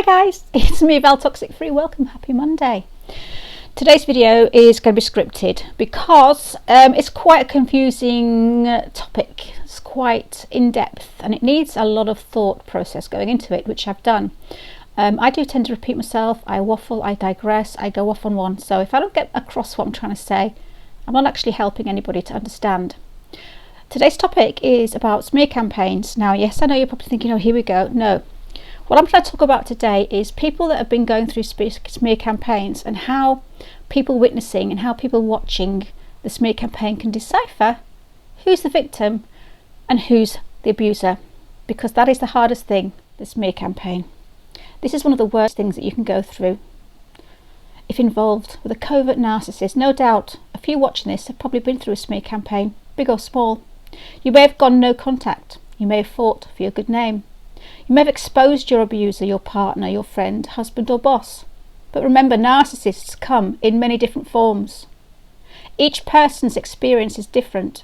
guys, it's me Val Toxic Free. Welcome, happy Monday. Today's video is going to be scripted because it's quite a confusing topic. It's quite in-depth and it needs a lot of thought process going into it, which I've done. I do tend to repeat myself, I waffle, I digress, I go off on one. So if I don't get across what I'm trying to say, I'm not actually helping anybody to understand. Today's topic is about smear campaigns. Now, yes, I know you're probably thinking, oh, here we go. No. What I'm trying to talk about today is people that have been going through smear campaigns and how people witnessing and how people watching the smear campaign can decipher who's the victim and who's the abuser, because that is the hardest thing, the smear campaign. This is one of the worst things that you can go through. If involved with a covert narcissist, no doubt a few watching this have probably been through a smear campaign, big or small. You may have gone no contact, you may have fought for your good name. You may have exposed your abuser, your partner, your friend, husband or boss. But remember, narcissists come in many different forms. Each person's experience is different.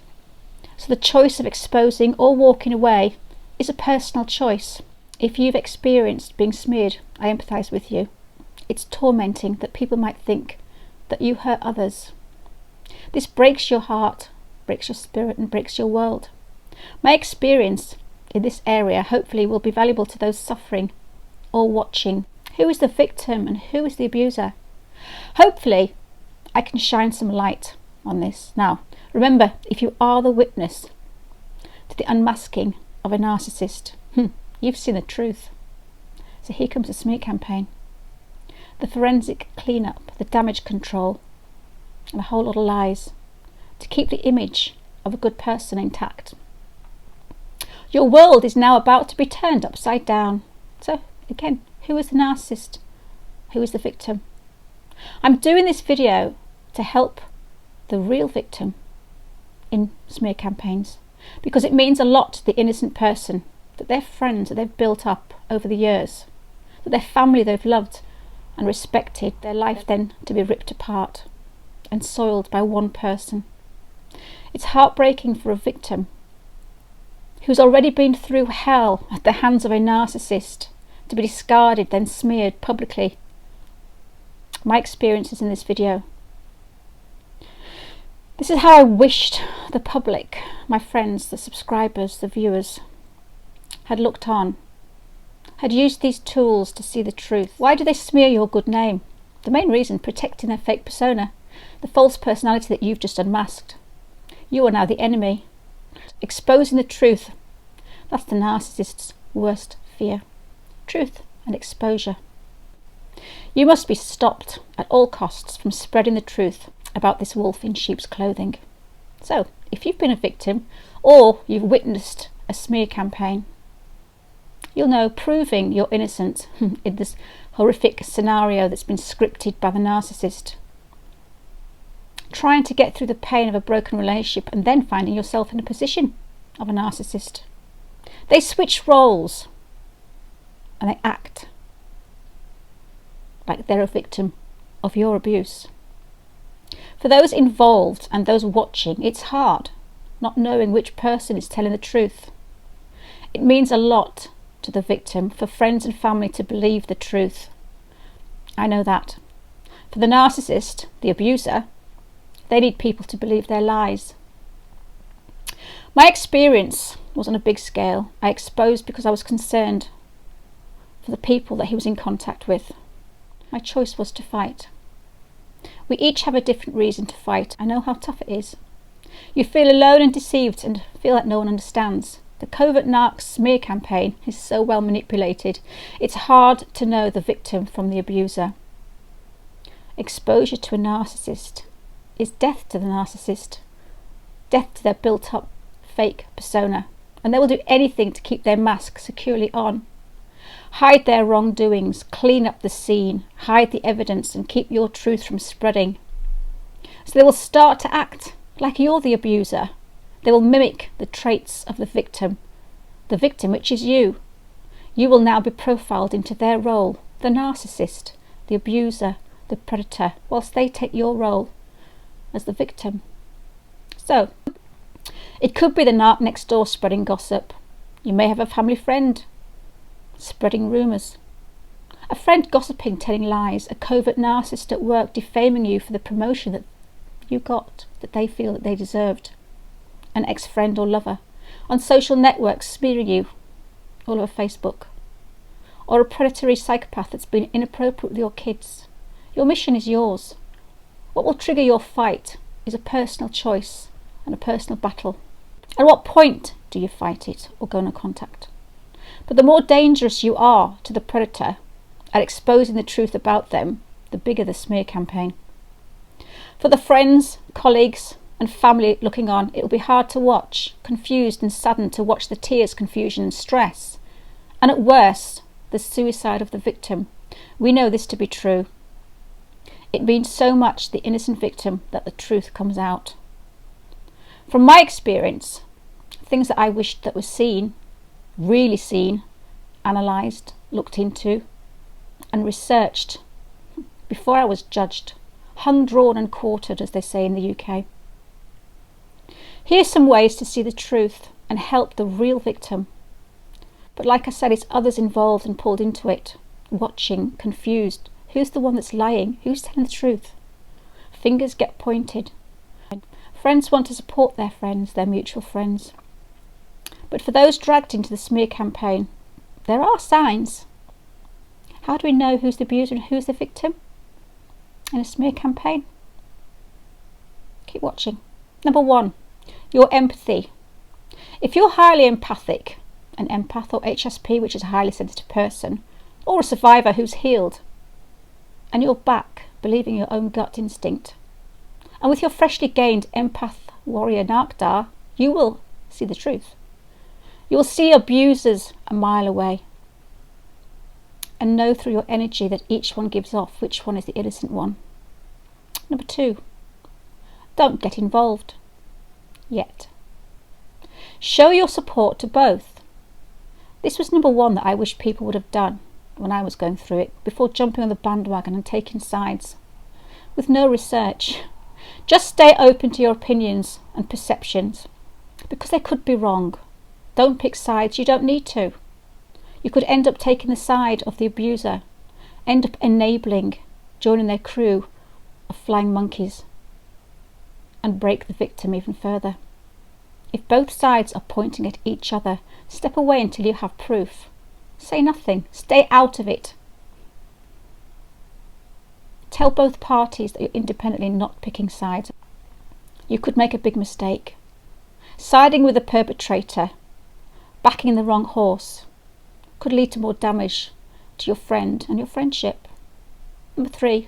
So the choice of exposing or walking away is a personal choice. If you've experienced being smeared, I empathise with you. It's tormenting that people might think that you hurt others. This breaks your heart, breaks your spirit and breaks your world. My experience in this area hopefully will be valuable to those suffering or watching. Who is the victim and who is the abuser? Hopefully I can shine some light on this. Now remember, if you are the witness to the unmasking of a narcissist, you've seen the truth. So here comes the smear campaign, the forensic cleanup, the damage control and a whole lot of lies to keep the image of a good person intact. Your world is now about to be turned upside down. So again, who is the narcissist? Who is the victim? I'm doing this video to help the real victim in smear campaigns, because it means a lot to the innocent person that their friends that they've built up over the years, that their family they've loved and respected, their life then to be ripped apart and soiled by one person. It's heartbreaking for a victim who's already been through hell at the hands of a narcissist to be discarded, then smeared publicly. My experiences in this video. This is how I wished the public, my friends, the subscribers, the viewers, had looked on, had used these tools to see the truth. Why do they smear your good name? The main reason, protecting their fake persona, the false personality that you've just unmasked. You are now the enemy. Exposing the truth, that's the narcissist's worst fear. Truth and exposure. You must be stopped at all costs from spreading the truth about this wolf in sheep's clothing. So, if you've been a victim or you've witnessed a smear campaign, you'll know proving your innocence in this horrific scenario that's been scripted by the narcissist. Trying to get through the pain of a broken relationship and then finding yourself in a position of a narcissist. They switch roles and they act like they're a victim of your abuse. For those involved and those watching, it's hard not knowing which person is telling the truth. It means a lot to the victim for friends and family to believe the truth. I know that. For the narcissist, the abuser, they need people to believe their lies. My experience was on a big scale. I exposed because I was concerned for the people that he was in contact with. My choice was to fight. We each have a different reason to fight. I know how tough it is. You feel alone and deceived and feel like no one understands. The covert narc smear campaign is so well manipulated. It's hard to know the victim from the abuser. Exposure to a narcissist is death to the narcissist, death to their built-up fake persona, and they will do anything to keep their mask securely on. Hide their wrongdoings, clean up the scene, hide the evidence and keep your truth from spreading. So they will start to act like you're the abuser. They will mimic the traits of the victim which is you. You will now be profiled into their role, the narcissist, the abuser, the predator, whilst they take your role as the victim. So, it could be the narc next door spreading gossip. You may have a family friend spreading rumours. a friend gossiping, telling lies, a covert narcissist at work defaming you for the promotion that you got, that they feel that they deserved, an ex-friend or lover on social networks smearing you all over Facebook, or a predatory psychopath that's been inappropriate with your kids. Your mission is yours. What will trigger your fight is a personal choice and a personal battle. At what point do you fight it or go no contact? But the more dangerous you are to the predator at exposing the truth about them, the bigger the smear campaign. For the friends, colleagues and family looking on, it will be hard to watch, confused and saddened to watch the tears, confusion and stress, and at worst, the suicide of the victim. We know this to be true. It means so much to the innocent victim that the truth comes out. From my experience, things that I wished that were seen, really seen, analysed, looked into and researched before I was judged, hung, drawn and quartered, as they say in the UK. Here's some ways to see the truth and help the real victim. But like I said, it's others involved and pulled into it, watching, confused. Who's the one that's lying? Who's telling the truth? Fingers get pointed. Friends want to support their friends, their mutual friends. But for those dragged into the smear campaign, there are signs. How do we know who's the abuser and who's the victim in a smear campaign? Keep watching. Number 1, your empathy. If you're highly empathic, an empath or HSP, which is a highly sensitive person, or a survivor who's healed, and you're back believing your own gut instinct, and with your freshly gained empath warrior narc-dar, you will see the truth. You will see abusers a mile away and know through your energy that each one gives off which one is the innocent one. Number 2, don't get involved yet. Show your support to both. This was number 1 that I wish people would have done when I was going through it, before jumping on the bandwagon and taking sides with no research. Just stay open to your opinions and perceptions, because they could be wrong. Don't pick sides, you don't need to. You could end up taking the side of the abuser, end up enabling, joining their crew of flying monkeys, and break the victim even further. If both sides are pointing at each other, step away until you have proof. Say nothing, stay out of it. Tell both parties that you're independently not picking sides. You could make a big mistake. Siding with the perpetrator, backing the wrong horse, could lead to more damage to your friend and your friendship. Number 3,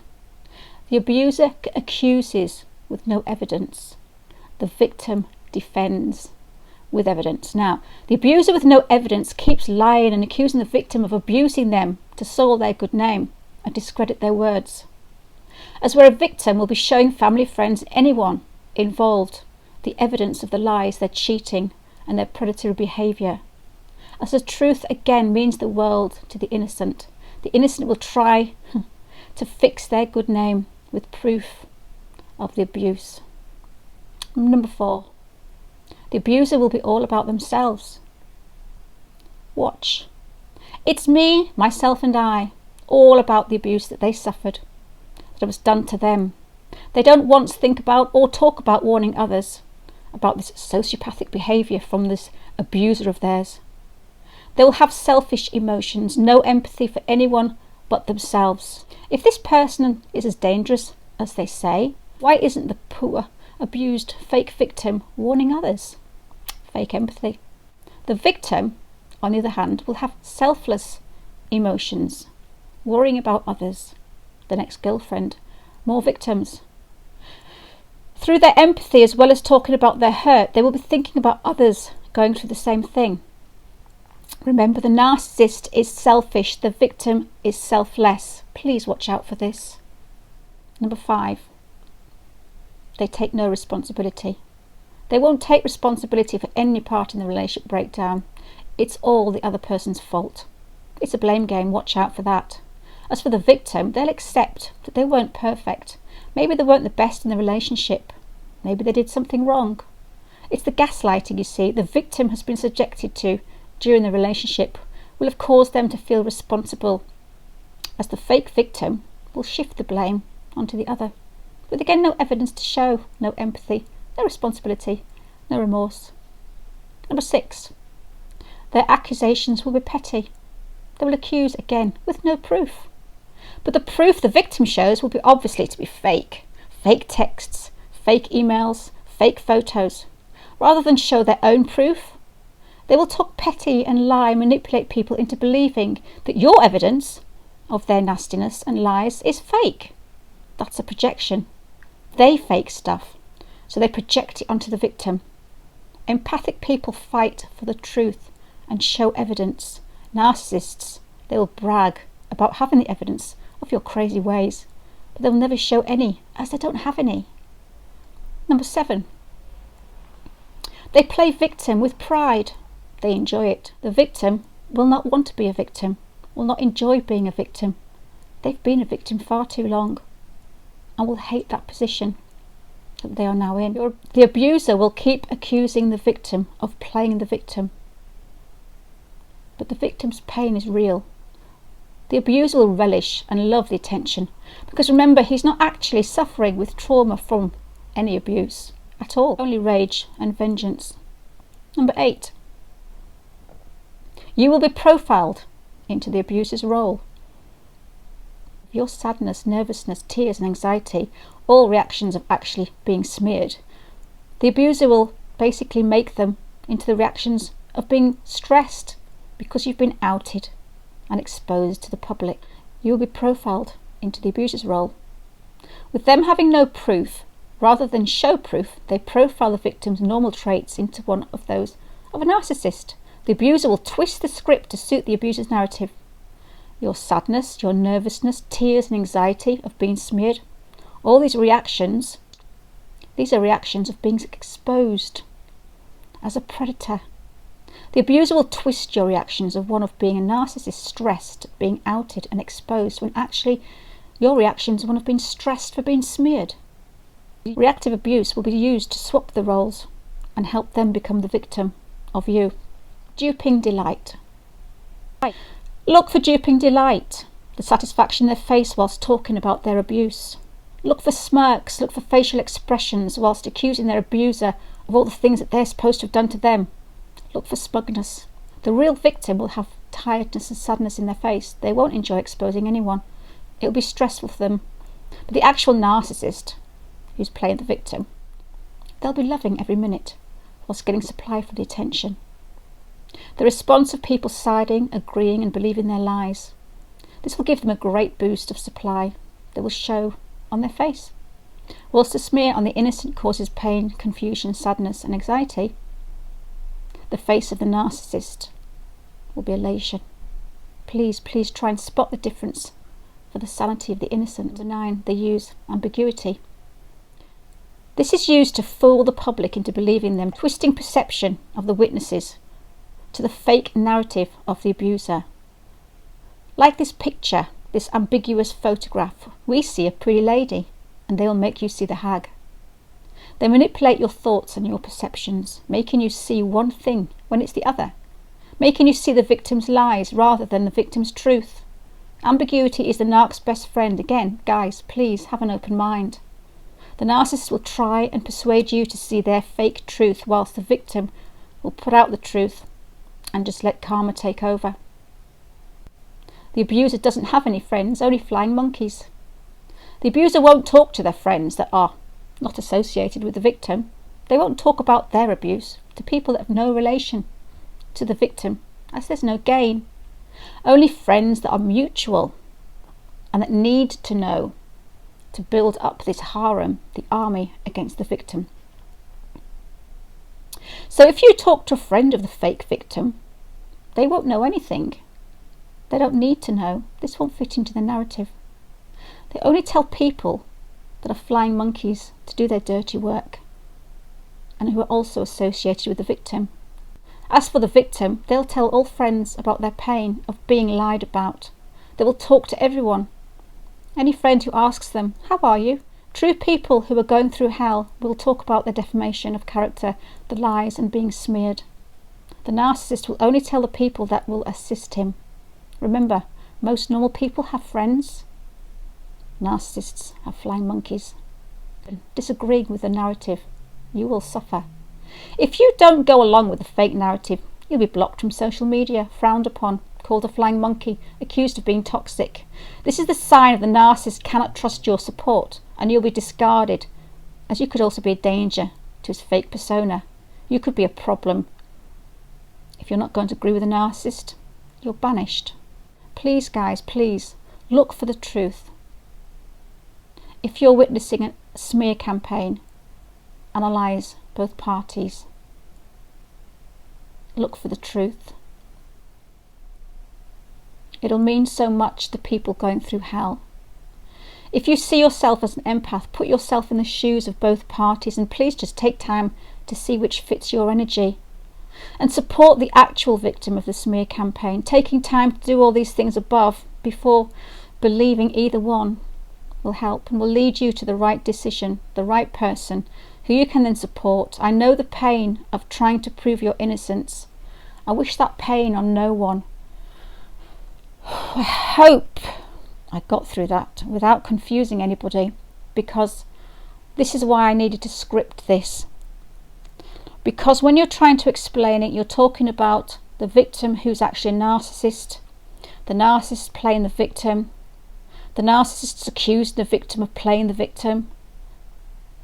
the abuser accuses with no evidence. The victim defends with evidence. Now, the abuser with no evidence keeps lying and accusing the victim of abusing them to soil their good name and discredit their words. As where a victim will be showing family, friends, anyone involved the evidence of the lies, their cheating and their predatory behaviour. As the truth again means the world to the innocent will try to fix their good name with proof of the abuse. Number 4, the abuser will be all about themselves. Watch. It's me, myself and I, all about the abuse that they suffered, that was done to them. They don't once think about or talk about warning others about this sociopathic behaviour from this abuser of theirs. They will have selfish emotions, no empathy for anyone but themselves. If this person is as dangerous as they say, why isn't the poor, abused, fake victim warning others? Fake empathy. The victim, on the other hand, will have selfless emotions, worrying about others, the next girlfriend, more victims. Through their empathy, as well as talking about their hurt, they will be thinking about others going through the same thing. Remember, the narcissist is selfish, the victim is selfless. Please watch out for this. Number 5, they take no responsibility. They won't take responsibility for any part in the relationship breakdown. It's all the other person's fault. It's a blame game, watch out for that. As for the victim, they'll accept that they weren't perfect. Maybe they weren't the best in the relationship. Maybe they did something wrong. It's the gaslighting, you see, the victim has been subjected to during the relationship will have caused them to feel responsible as the fake victim will shift the blame onto the other, with again no evidence to show, no empathy, no responsibility, no remorse. Number 6, their accusations will be petty. They will accuse again with no proof. But the proof the victim shows will be obviously to be fake. Fake texts, fake emails, fake photos. Rather than show their own proof, they will talk petty and lie, manipulate people into believing that your evidence of their nastiness and lies is fake. That's a projection. They fake stuff, so they project it onto the victim. Empathic people fight for the truth and show evidence. Narcissists, they will brag about having the evidence of your crazy ways, but they'll never show any, as they don't have any. Number 7, they play victim with pride. They enjoy it. The victim will not want to be a victim, will not enjoy being a victim. They've been a victim far too long and will hate that position that they are now in. The abuser will keep accusing the victim of playing the victim, but the victim's pain is real. The abuser will relish and love the attention, because remember, he's not actually suffering with trauma from any abuse at all, only rage and vengeance. Number 8, you will be profiled into the abuser's role. Your sadness, nervousness, tears and anxiety, all reactions of actually being smeared, the abuser will basically make them into the reactions of being stressed because you've been outed and exposed to the public. You will be profiled into the abuser's role. With them having no proof, rather than show proof, they profile the victim's normal traits into one of those of a narcissist. The abuser will twist the script to suit the abuser's narrative. Your sadness, your nervousness, tears and anxiety of being smeared, all these reactions, these are reactions of being exposed as a predator. The abuser will twist your reactions of one of being a narcissist, stressed, being outed and exposed, when actually your reactions are one of being stressed for being smeared. Reactive abuse will be used to swap the roles and help them become the victim of you. Duping delight. Look for duping delight, the satisfaction in their face whilst talking about their abuse. Look for smirks, look for facial expressions whilst accusing their abuser of all the things that they're supposed to have done to them. Look for smugness. The real victim will have tiredness and sadness in their face. They won't enjoy exposing anyone. It will be stressful for them. But the actual narcissist, who's playing the victim, they'll be loving every minute whilst getting supply for the attention. The response of people siding, agreeing and believing their lies. This will give them a great boost of supply that will show on their face. Whilst the smear on the innocent causes pain, confusion, sadness and anxiety, the face of the narcissist will be elation. Please try and spot the difference for the sanity of the innocent. Number 9, they use ambiguity. This is used to fool the public into believing them, twisting perception of the witnesses to the fake narrative of the abuser. Like this picture, this ambiguous photograph, we see a pretty lady and they will make you see the hag. They manipulate your thoughts and your perceptions, making you see one thing when it's the other, making you see the victim's lies rather than the victim's truth. Ambiguity is the narc's best friend. Again, guys, please have an open mind. The narcissist will try and persuade you to see their fake truth, whilst the victim will put out the truth and just let karma take over. The abuser doesn't have any friends, only flying monkeys. The abuser won't talk to their friends that are not associated with the victim. They won't talk about their abuse to people that have no relation to the victim, as there's no gain. Only friends that are mutual and that need to know to build up this harem, the army against the victim. So if you talk to a friend of the fake victim, they won't know anything. They don't need to know. This won't fit into the narrative. They only tell people that are flying monkeys to do their dirty work and who are also associated with the victim. As for the victim, they'll tell all friends about their pain of being lied about. They will talk to everyone. Any friend who asks them, "How are you?" True people who are going through hell will talk about their defamation of character, the lies and being smeared. The narcissist will only tell the people that will assist him. Remember, Most normal people have friends. Narcissists have flying monkeys. Disagreeing with the narrative, you will suffer. If you don't go along with the fake narrative, you'll be blocked from social media, frowned upon, called a flying monkey, accused of being toxic. This is the sign of the narcissist cannot trust your support, and you'll be discarded, as you could also be a danger to his fake persona. You could be a problem. If you're not going to agree with a narcissist, you're banished. Please, guys, please look for the truth. If you're witnessing a smear campaign, analyse both parties. Look for the truth. It'll mean so much to people going through hell. If you see yourself as an empath, put yourself in the shoes of both parties, and please just take time to see which fits your energy. And support the actual victim of the smear campaign, taking time to do all these things above before believing either one will help and will lead you to the right decision, the right person who you can then support. I know the pain of trying to prove your innocence. I wish that pain on no one. I hope I got through that without confusing anybody, because this is why I needed to script this. Because when you're trying to explain it, you're talking about the victim who's actually a narcissist, the narcissist playing the victim, the narcissist accusing the victim of playing the victim,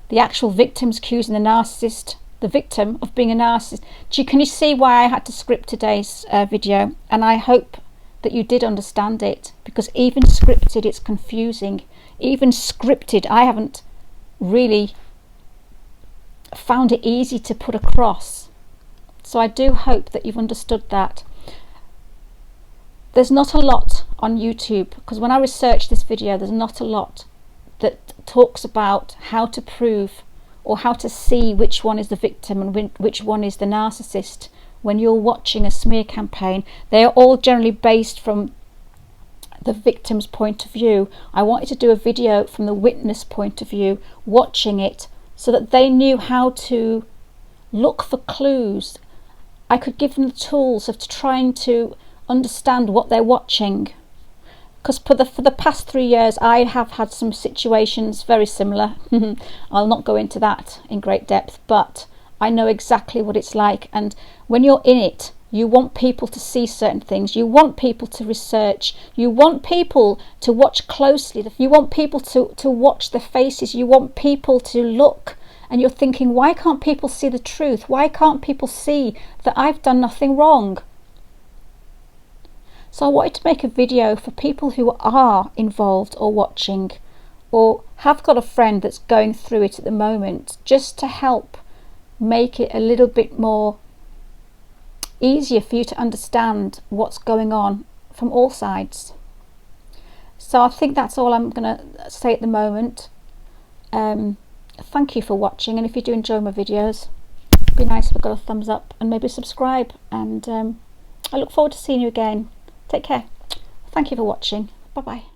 the actual victim's accusing the narcissist, the victim, of being a narcissist. Can you see why I had to script today's video? And I hope that you did understand it, because even scripted it's confusing. Even scripted I haven't really found it easy to put across. So I do hope that you've understood that. There's not a lot on YouTube, because when I researched this video, there's not a lot that talks about how to prove or how to see which one is the victim and which one is the narcissist when you're watching a smear campaign. They are all generally based from the victim's point of view. I wanted to do a video from the witness point of view, watching it, so that they knew how to look for clues. I could give them the tools of trying to understand what they're watching. Because for the past 3 years I have had some situations very similar. I'll not go into that in great depth, but I know exactly what it's like. And when you're in it, you want people to see certain things, you want people to research, you want people to watch closely, you want people to watch the faces, you want people to look, and you're thinking, why can't people see the truth? Why can't people see that I've done nothing wrong? So I wanted to make a video for people who are involved or watching, or have got a friend that's going through it at the moment, just to help make it a little bit more easier for you to understand what's going on from all sides. So I think that's all I'm going to say at the moment. Thank you for watching, and if you do enjoy my videos, it'd be nice if I got a thumbs up and maybe subscribe, and I look forward to seeing you again. Take care. Thank you for watching. Bye bye.